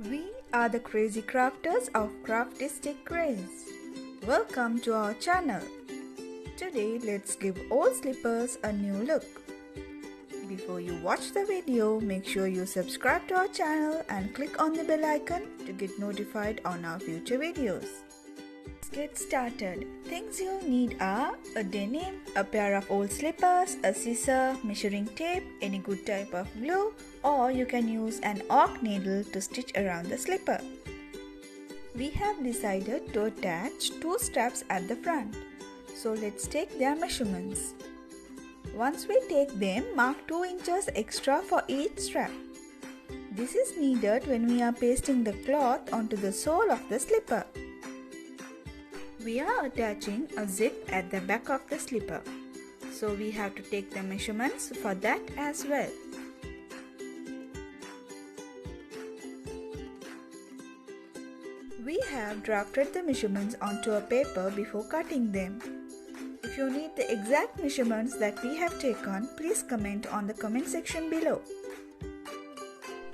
We are the crazy crafters of CRAFTISTIC CRAZE. Welcome to our channel. Today let's give old slippers a new look. Before you watch the video, make sure you subscribe to our channel and click on the bell icon to get notified on our future videos. Let's get started. Things you'll need are a denim, a pair of old slippers, a scissor, measuring tape, any good type of glue, or you can use an oak needle to stitch around the slipper. We have decided to attach two straps at the front, so let's take their measurements. Once we take them, mark 2 inches extra for each strap. This is needed when we are pasting the cloth onto the sole of the slipper. We are attaching a zip at the back of the slipper, so we have to take the measurements for that as well. We have drafted the measurements onto a paper before cutting them. If you need the exact measurements that we have taken, please comment on the comment section below.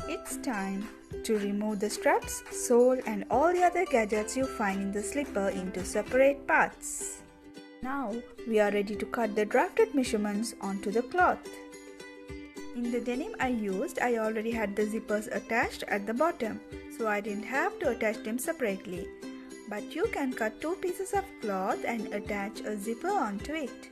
It's time to remove the straps, sole and all the other gadgets you find in the slipper into separate parts. Now we are ready to cut the drafted measurements onto the cloth. In the denim I already had the zippers attached at the bottom, so I didn't have to attach them separately. But you can cut 2 pieces of cloth and attach a zipper onto it.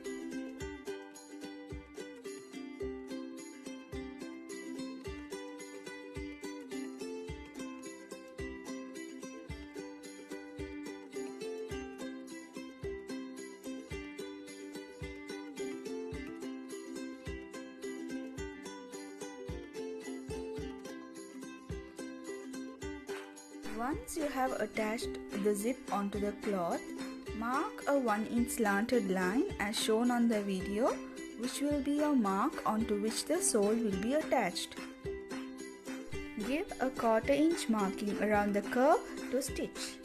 Once you have attached the zip onto the cloth, mark a 1-inch slanted line as shown on the video, which will be your mark onto which the sole will be attached. Give a 1/4 inch marking around the curve to stitch.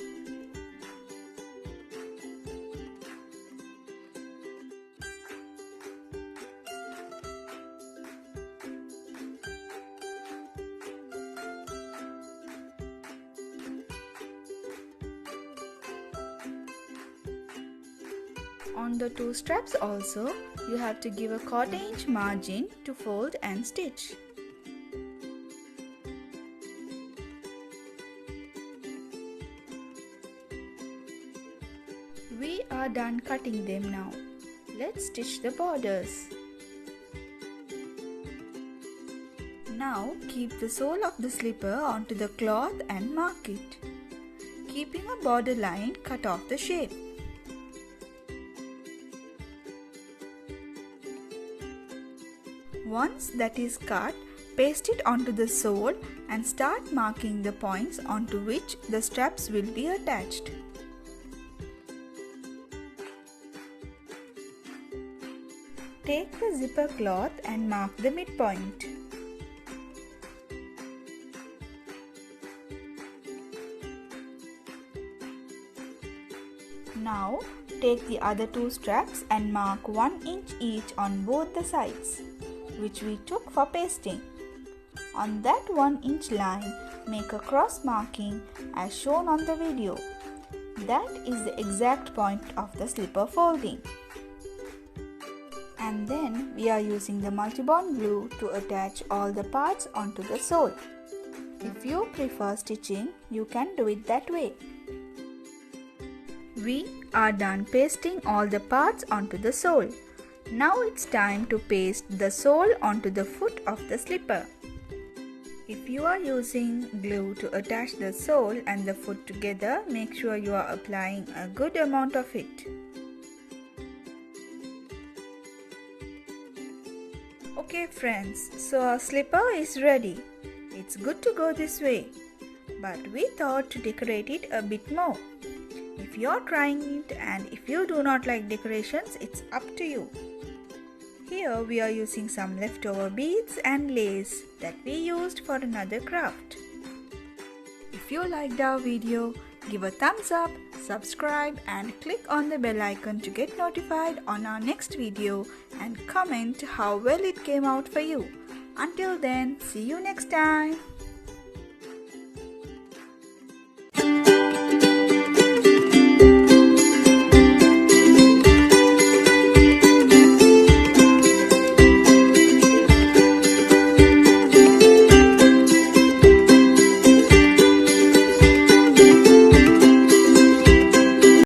On the 2 straps also, you have to give a 1/4 inch margin to fold and stitch. We are done cutting them now. Let's stitch the borders. Now keep the sole of the slipper onto the cloth and mark it. Keeping a border line, cut off the shape. Once that is cut, paste it onto the sole and start marking the points onto which the straps will be attached. Take the zipper cloth and mark the midpoint. Now take the other 2 straps and mark 1 inch each on both the sides, which we took for pasting. On that 1 inch line, make a cross marking as shown on the video. That is the exact point of the slipper folding. And then we are using the multi-bond glue to attach all the parts onto the sole. If you prefer stitching, you can do it that way. We are done pasting all the parts onto the sole. Now it's time to paste the sole onto the foot of the slipper. If you are using glue to attach the sole and the foot together, make sure you are applying a good amount of it. Okay friends, so our slipper is ready. It's good to go this way, but we thought to decorate it a bit more. If you're trying it and if you do not like decorations, it's up to you. Here we are using some leftover beads and lace that we used for another craft. If you liked our video, give a thumbs up, subscribe and click on the bell icon to get notified on our next video and comment how well it came out for you. Until then, see you next time.